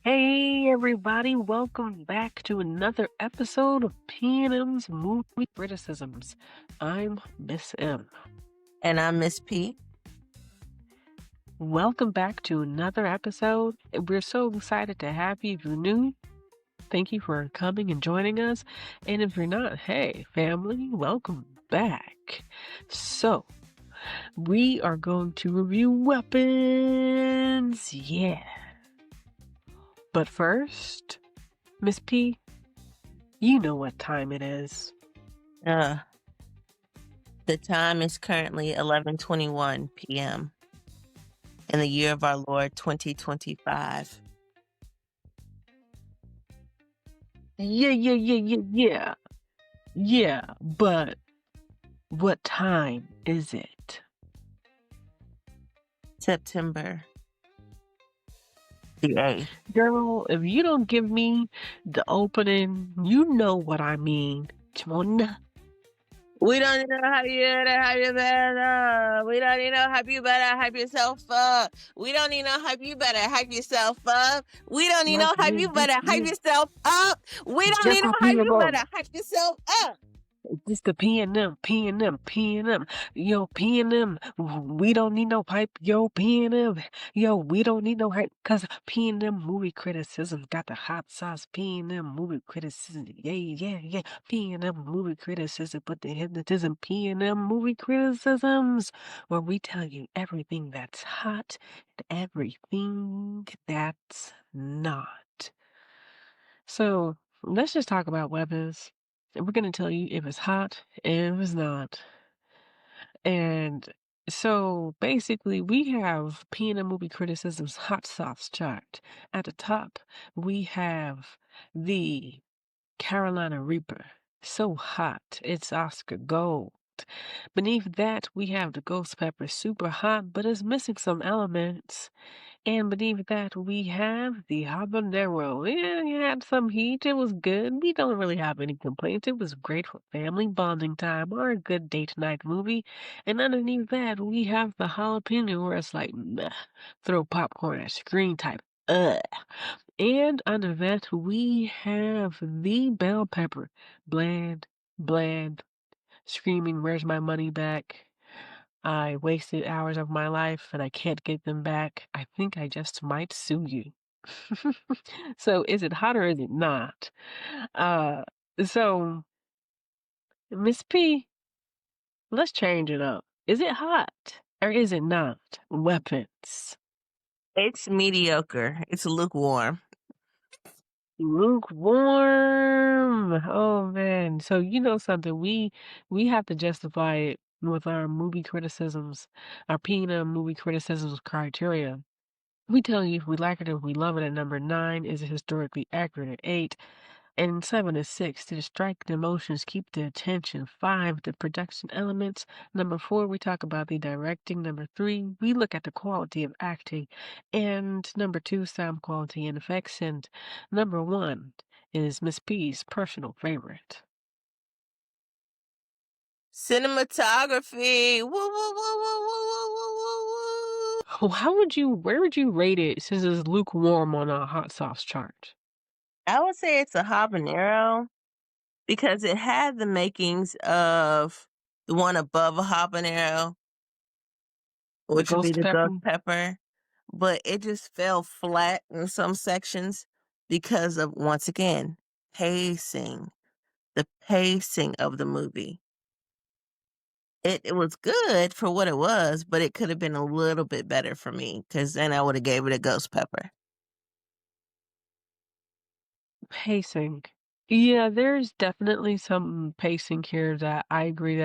Hey everybody, welcome back to another episode of P&M's Movie Criticisms. I'm Miss M. And I'm Miss P. Welcome back to another episode. We're so excited to have you. If you're new, thank you for coming and joining us. And if you're not, hey family, welcome back. So, we are going to review weapons. Yeah. But first, Miss P, you know what time it is. The time is currently 11:21 p.m. in the year of our Lord 2025. Yeah. Yeah, but what time is it? September the 8th. Girl, if you don't give me the opening, you know what I mean. Chmona. We don't need to hype you better, hype you better. We don't need to hype you better, hype yourself up. We don't need no hype you better, hype yourself up. We don't need no hype you better, hype yourself up. We don't need no hype you better, hype yourself up. It's the P&M. Yo, P&M. We don't need no hype. Yo, P&M. Yo, we don't need no hype. Cause P&M movie criticism got the hot sauce. P&M movie criticism. Yeah. P&M movie criticism. But the hypnotism. P&M movie criticisms. Where we tell you everything that's hot and everything that's not. So let's just talk about weapons. And we're going to tell you if it's hot and if it's not. And so basically, we have P&M Movie Criticism's Hot Sauce chart. At the top, we have the Carolina Reaper. So hot, it's Oscar gold. Beneath that, we have the Ghost Pepper. Super hot, but it's missing some elements. And beneath that, we have the habanero. Yeah, it had some heat. It was good. We don't really have any complaints. It was great for family bonding time or a good date night movie. And underneath that, we have the jalapeno, where it's like, meh, throw popcorn at screen type. Ugh. And under that, we have the bell pepper. Bland, screaming, where's my money back? I wasted hours of my life and I can't get them back. I think I just might sue you. So is it hot or is it not? Uh, so Miss P, let's change it up. Is it hot or is it not? Weapons. It's mediocre. It's lukewarm. Lukewarm. Oh man. So you know something, we have to justify it with our movie criticisms, our P&M movie criticisms criteria. We tell you if we like it or if we love it at number 9. Is it historically accurate at 8? And 7 is 6. Did it strike the emotions, keep the attention? 5, the production elements. Number 4, we talk about the directing. Number 3, we look at the quality of acting. And number 2, sound quality and effects. And number 1 is Miss P's personal favorite. Cinematography. Woo, woo, woo, woo, woo, woo, woo, woo, where would you rate it since it's lukewarm on a hot sauce chart? I would say it's a habanero because it had the makings of the one above a habanero, which would be Ghost the ghost pepper? pepper, but it just fell flat in some sections because of, once again, pacing. The pacing of the movie. It was good for what it was, but it could have been a little bit better for me because then I would have gave it a ghost pepper. Pacing. Yeah, there's definitely some pacing here that I agree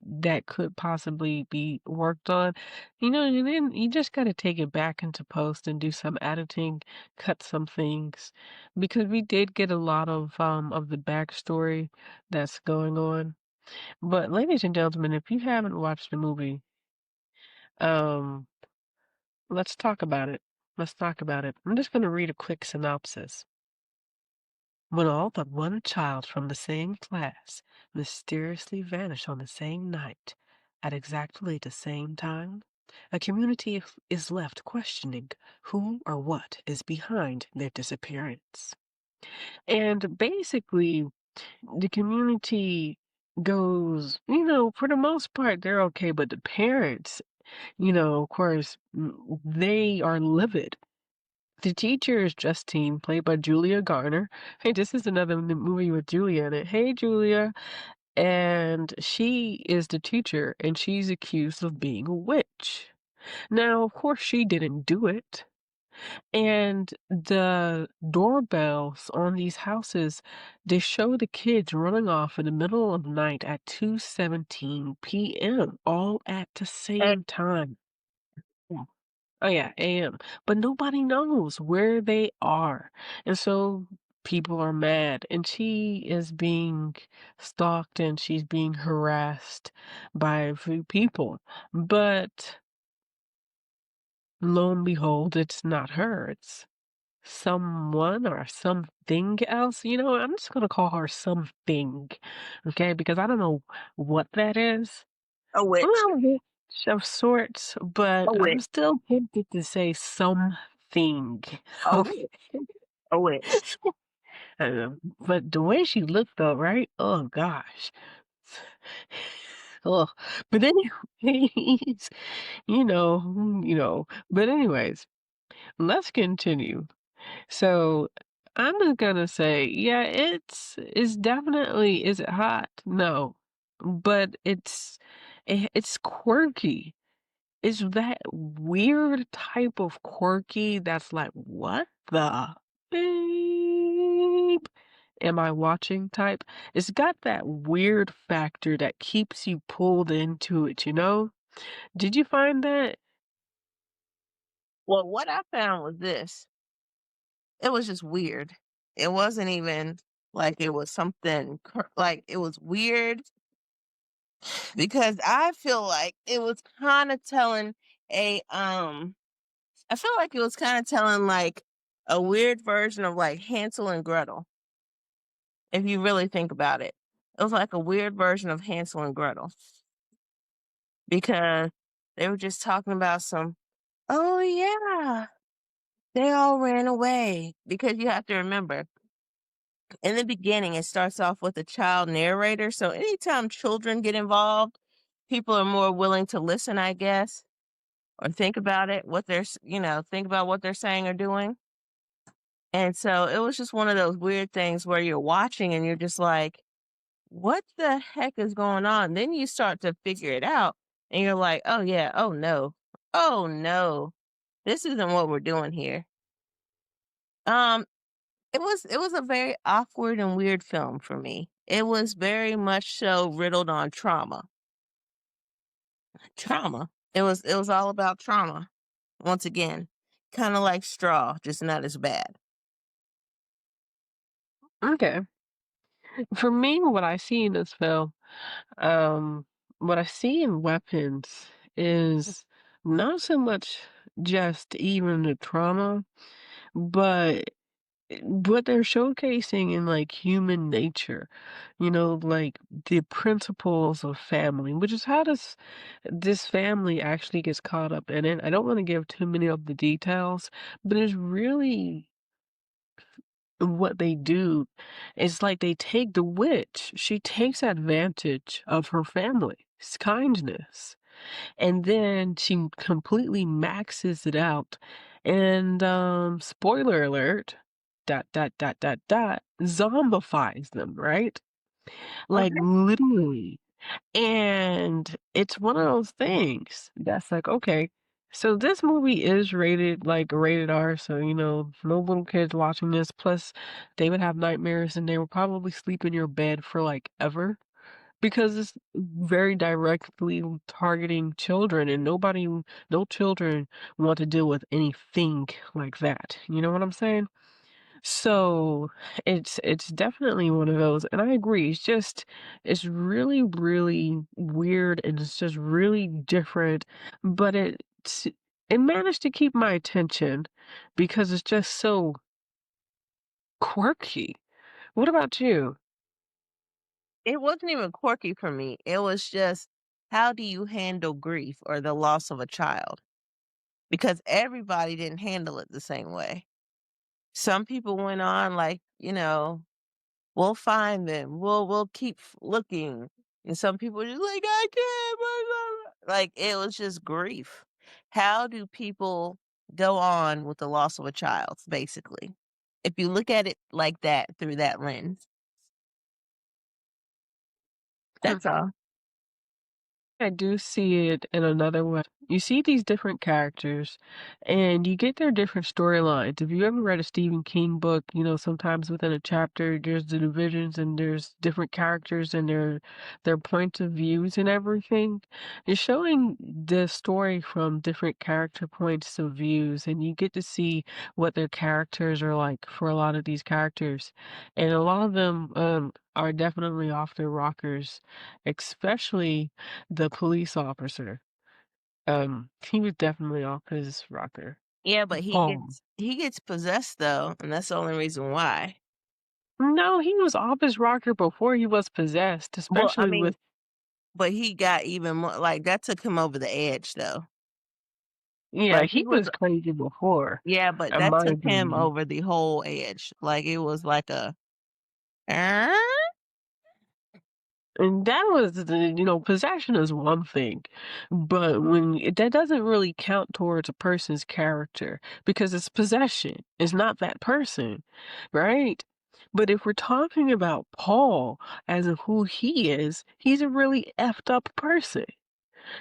that could possibly be worked on. You know, and then you just gotta take it back into post and do some editing, cut some things. Because we did get a lot of the backstory that's going on. But ladies and gentlemen, if you haven't watched the movie, um, let's talk about it. Let's talk about it. I'm just gonna read a quick synopsis. When all but one child from the same class mysteriously vanish on the same night, at exactly the same time, A community is left questioning who or what is behind their disappearance. And basically, the community goes, for the most part, they're okay, but the parents, of course, they are livid. The teacher is Justine, played by Julia Garner. Hey, this is another movie with Julia in it. Hey, Julia. And she is the teacher, and she's accused of being a witch. Now, of course, she didn't do it. And the doorbells on these houses, they show the kids running off in the middle of the night at 2:17 p.m., all at the And same time. Yeah. Oh yeah, AM. But nobody knows where they are. And so people are mad. And she is being stalked and she's being harassed by a few people. But lo and behold, it's not her. It's someone or something else. I'm just gonna call her something. Okay, because I don't know what that is. a witch. Well, witch of sorts, but A I'm witch. still tempted to say something. A Okay. witch. A witch. But the way she looked though, right? Oh gosh. Oh, but anyways, but anyways, let's continue. So I'm just gonna say, yeah, it's definitely, is it hot? No. But it's quirky. It's that weird type of quirky that's like, what the beep am I watching type? It's got that weird factor that keeps you pulled into it, you know? Did you find that? Well, what I found was this. It was just weird. It wasn't even like it was something like it was weird because I feel like it was kind of telling a I feel like it was kind of telling like a weird version of like Hansel and Gretel, if you really think about it. It was like a weird version of Hansel and Gretel because they were just talking about some, oh yeah, they all ran away. Because you have to remember, in the beginning, it starts off with a child narrator. So anytime children get involved, people are more willing to listen, I guess, or think about it, think about what they're saying or doing. And so it was just one of those weird things where you're watching and you're just like, what the heck is going on? Then you start to figure it out and you're like, oh yeah, oh no, this isn't what we're doing here. Um, it was a very awkward and weird film for me. It was very much so riddled on trauma. Trauma. It was all about trauma. Once again, kind of like Straw, just not as bad. Okay. For me, what I see in this film, um, what I see in Weapons is not so much just even the trauma, but what they're showcasing in like human nature, like the principles of family, which is how this family actually gets caught up in it. I don't want to give too many of the details, but it's really what they do. It's like they take the witch, she takes advantage of her family's kindness, and then she completely maxes it out. And spoiler alert, zombifies them, right? Like Okay. literally. And it's one of those things that's like, okay, so this movie is rated like rated R, so no little kids watching this. Plus, they would have nightmares and they would probably sleep in your bed for like ever because it's very directly targeting children, and no children want to deal with anything like that. You know what I'm saying? So it's definitely one of those, and I agree. It's really, really weird, and it's just really different, but it managed to keep my attention because it's just so quirky. What about you? It wasn't even quirky for me. It was just how do you handle grief or the loss of a child? Because everybody didn't handle it the same way. Some people went on like, we'll find them. We'll keep looking. And some people were just like, I can't. Blah, blah, blah." Like it was just grief. How do people go on with the loss of a child, basically? If you look at it like that through that lens. That's all. I do see it in another way. You see these different characters and you get their different storylines. If you ever read a Stephen King book, sometimes within a chapter there's the divisions and there's different characters and their points of views and everything. It's showing the story from different character points of views and you get to see what their characters are like for a lot of these characters. And a lot of them are definitely off their rockers, especially the police officer, he was definitely off his rocker. Yeah, but Paul. he gets possessed though, and that's the only reason why. No, he was off his rocker before he was possessed, Well, I especially mean, with but he got even more like that took him over the edge though. yeah, Like he he was was crazy before, Yeah, but in that my took him opinion. over the whole edge. Like it was like a "Uh?" And that was possession is one thing, but that doesn't really count towards a person's character because it's possession. It's not that person, right? But if we're talking about Paul as in who he is, he's a really effed up person.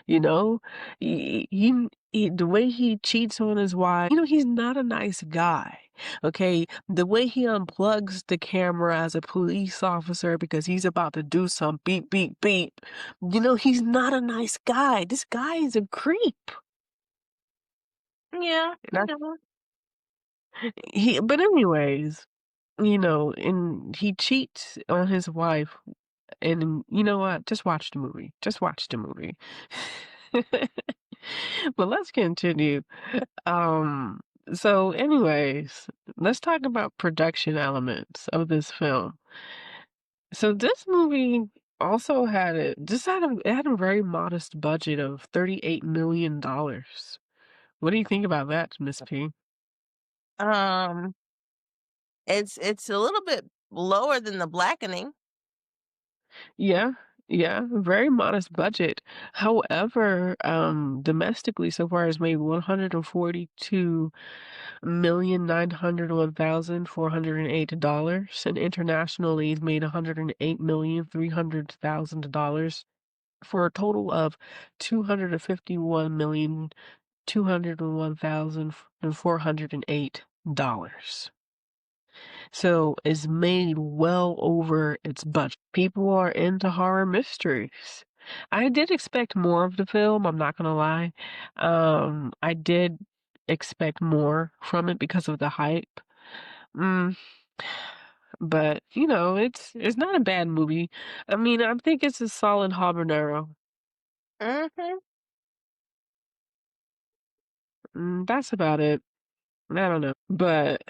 You know, the way he cheats on his wife, he's not a nice guy. Okay, the way he unplugs the camera as a police officer because he's about to do some beep beep beep. He's not a nice guy. This guy is a creep. Yeah, And but anyways, and he cheats on his wife. And you know what? Just watch the movie. Just watch the movie. But let's continue. Um, so anyways, let's talk about production elements of this film. So this movie also it had a very modest budget of $38 million. What do you think about that, Miss P? um, it's a little bit lower than The Blackening. Yeah, yeah, very modest budget. However, domestically so far has made 142,901,408 and internationally it's made $108,300,000 for a total of $251,201,408. So it's made well over its budget. People are into horror mysteries. I did expect more of the film, I'm not gonna lie. I did expect more from it because of the hype. Mm, but it's not a bad movie. I mean, I think it's a solid habanero. Mhm. That's about it. I don't know. But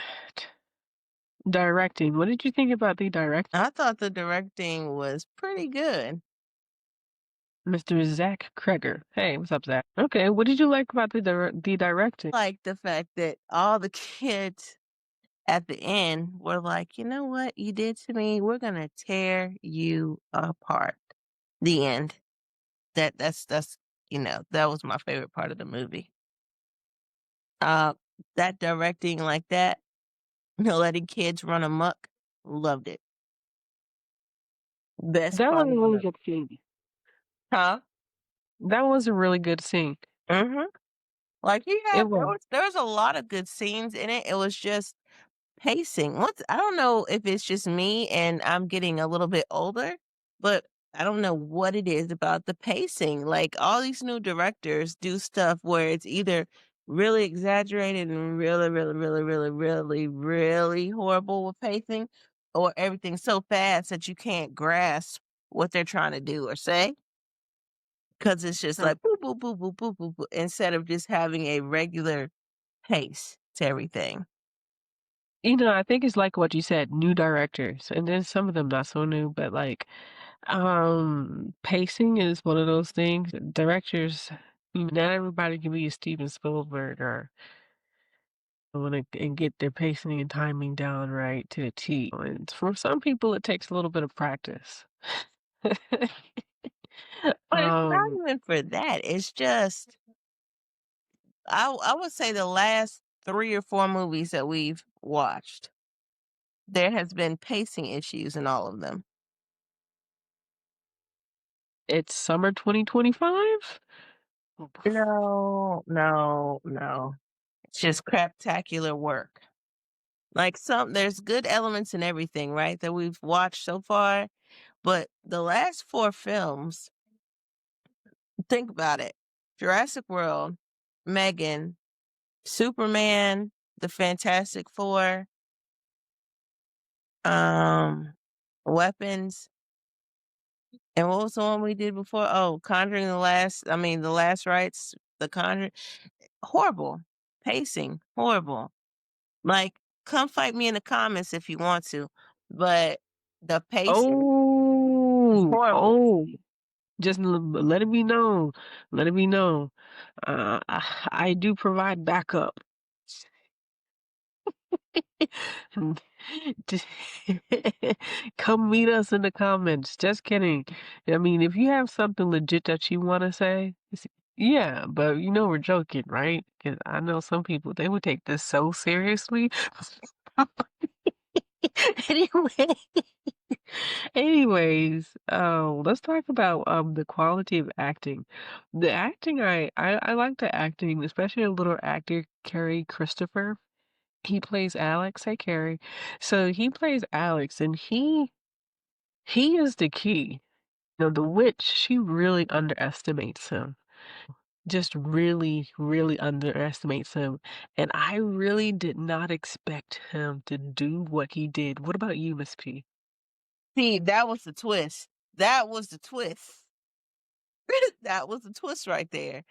directing, what did you think about the directing? I thought the directing was pretty good. Mr. Zach Kreger. Hey, what's up, Zach? Okay, what did you like about the directing? Like the fact that all the kids at the end were like, "You know what you did to me? We're gonna tear you apart." The end. That was my favorite part of the movie. Uh, that directing like that, letting kids run amok, loved it. Best That was part a of the really movie. good scene. Huh? That was a really good scene. Mhm. Like, he It had was. there was a lot of good scenes in it. It was just pacing. I don't know if it's just me and I'm getting a little bit older, but I don't know what it is about the pacing. Like, all these new directors do stuff where it's either really exaggerated and really, really, really, really, really, really horrible with pacing, or everything's so fast that you can't grasp what they're trying to do or say. 'Cause it's just Mm. like boop, boop, boop, boop, boop, boop, boop, instead of just having a regular pace to everything. I think it's like what you said, new directors, and then some of them not so new, but like Pacing is one of those things. Directors, not everybody can be a Steven Spielberg or want to and get their pacing and timing down right to a T. And for some people, it takes a little bit of practice. But it's not um, even for that. It's just I would say the last 3 or 4 movies that we've watched, there has been pacing issues in all of them. it's summer 2025. No, no, no. It's just craptacular work. Like there's good elements in everything, right, that we've watched so far, but the last 4 films, think about it. Jurassic World, Megan, Superman, The Fantastic Four, um, Weapons, and what was the one we did before? Oh, Conjuring the Last Rites, The Conjuring. Horrible. Pacing, horrible. Like, come fight me in the comments if you want to, but the pacing, Oh, horrible. oh, just let it be known. Let it be known. I do provide backup. Just- Come meet us in the comments. Just kidding. I mean, if you have something legit that you want to say, yeah, but we're joking, right? Because I know some people, they would take this so seriously. Anyway, let's talk about the quality of acting. The acting, I like the acting, especially a little actor, Carrie Christopher. He plays Alex. Hey, Carrie. So he plays Alex, and he is the key. The witch, she really underestimates him. Just really, really underestimates him. And I really did not expect him to do what he did. What about you, Miss P? See, that was the twist. That was the twist. That was the twist right there.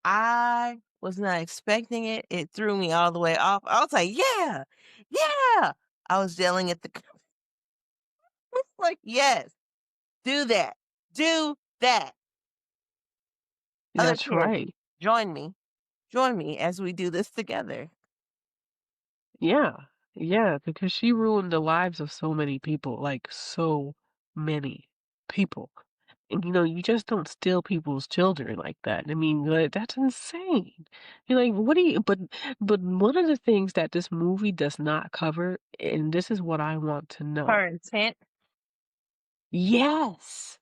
I was not expecting it. It threw me all the way off. I was like, "Yeah, yeah!" I was yelling at the like, "Yes, do that, do that." Other That's kids, right. join me, join me as we do this together. Yeah. Yeah, because she ruined the lives of so many people, like so many people. And you just don't steal people's children like that. I mean, like, that's insane. You're like, what do you but one of the things that this movie does not cover, and this is what I want to know. Her intent, Yes.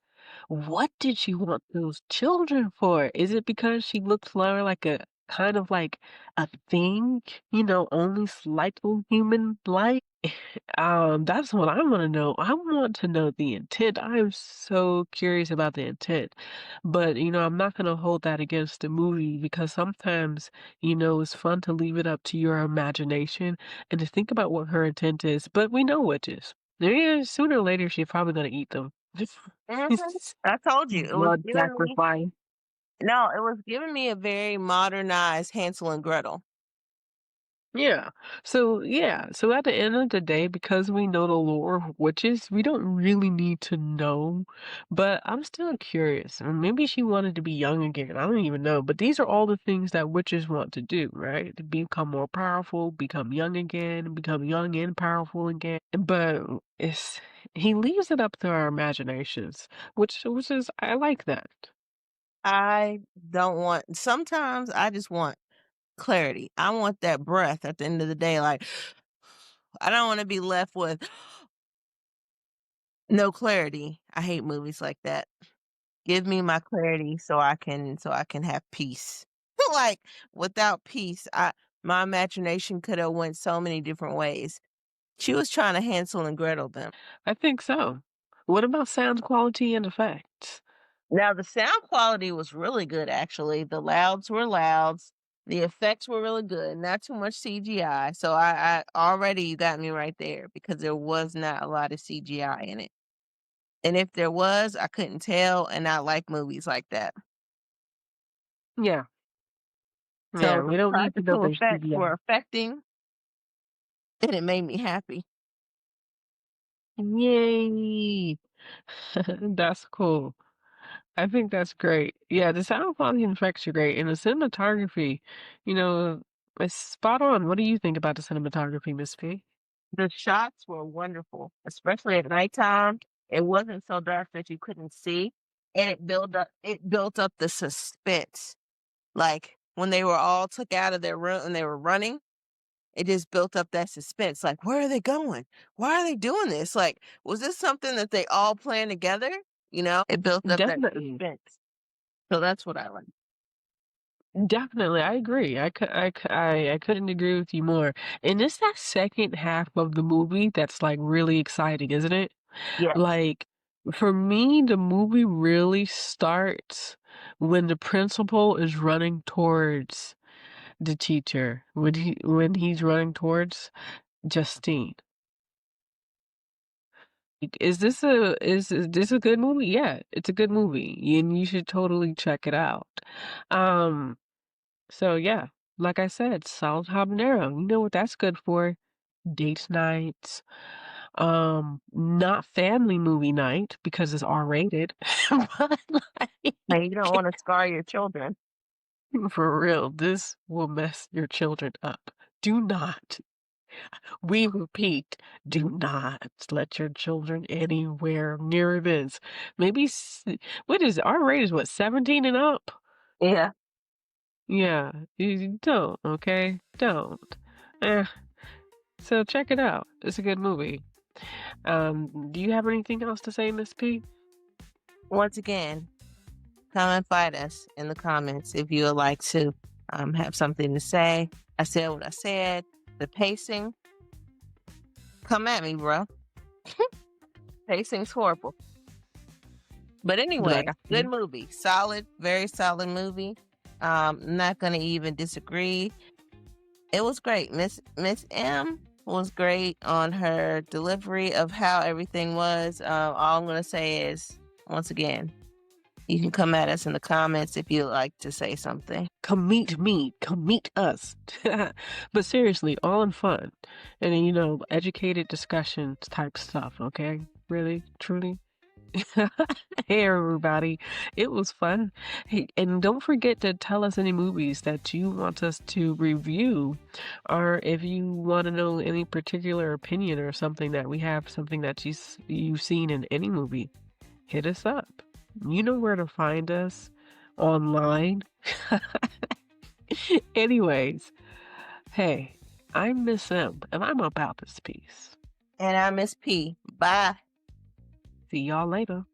What did she want those children for? Is it because she looked more like a kind of like a thing, only slightly human-like? That's what I want to know. I want to know the intent. I am so curious about the intent. But, I'm not going to hold that against the movie because sometimes, it's fun to leave it up to your imagination and to think about what her intent is. But we know witches. Yeah, sooner or later, she's probably going to eat them. mhm, I told you, Blood sacrifice. it was giving me a very modernized Hansel and Gretel. Yeah. So at the end of the day, because we know the lore of witches, we don't really need to know. But I'm still curious. Maybe she wanted to be young again. I don't even know. But these are all the things that witches want to do, right? To become more powerful, become young again, become young and powerful again. But it's he leaves it up to our imaginations, which is I like that. I don't want sometimes I just want clarity. I want that breath at the end of the day, like, I don't wanna be left with no clarity. I hate movies like that. Give me my clarity so I can have peace. Like, without peace, I my imagination could have went so many different ways. She was trying to Hansel and Gretel them. I think so. What about sound quality and effects? Now the sound quality was really good, actually. The louds were louds. The effects were really good. Not too much CGI. So I already you got me right there because there was not a lot of CGI in it. And if there was, I couldn't tell, and I like movies like that. Yeah. Yeah, So the we don't need to know practical there's effects CGI. were affecting, and it made me happy. Yay! That's cool. I think that's great. Yeah, the sound quality and effects are great, and the cinematography, you know, it's spot on. What do you think about the cinematography, Miss P? The shots were wonderful, especially at nighttime. It wasn't so dark that you couldn't see, and it built up the suspense. Like when they were all took out of their room and they were running, it just built up that suspense. Like, where are they going? Why are they doing this? Like, was this something that they all planned together? It built up that Definitely. suspense. So that's what I like. Definitely, I agree. I couldn't agree with you more. And it's that second half of the movie that's like really exciting, isn't it? Yes. Like, for me, the movie really starts when the principal is running towards the teacher, when he's running towards Justine. Like, is this a good movie? Yeah, it's a good movie, and you should totally check it out. Um, so yeah, like I said, solid habanero. You know what that's good for? Date nights. Not family movie night because it's R-rated. But like, And you don't want to scar your children. for real, this will mess your children up. Do not, we repeat, do not let your children anywhere near this. Maybe, what is R-rated is what, 17 and up? Yeah. Yeah, you don't, okay? Don't. Eh, so check it out. It's a good movie. Do you have anything else to say, Miss P? Once again, come and fight us in the comments if you would like to have something to say. I said what I said. The pacing, come at me, bro. Pacing's horrible. But Be like, anyway, I good see. movie. Solid, very solid movie. Not gonna even disagree. It was great. Miss M was great on her delivery of how everything was. All I'm gonna say is, once again, you can come at us in the comments if you'd like to say something. Come meet me, come meet us. But seriously, all in fun. And then, educated discussions type stuff, okay? Really, truly. Hey everybody, it was fun. Hey, and don't forget to tell us any movies that you want us to review, or if you want to know any particular opinion or something that we have, something that you've seen in any movie, hit us up. You know where to find us online. Anyways, hey, I'm Miss M, and I'm about this piece. And I Miss P. Bye. See y'all later.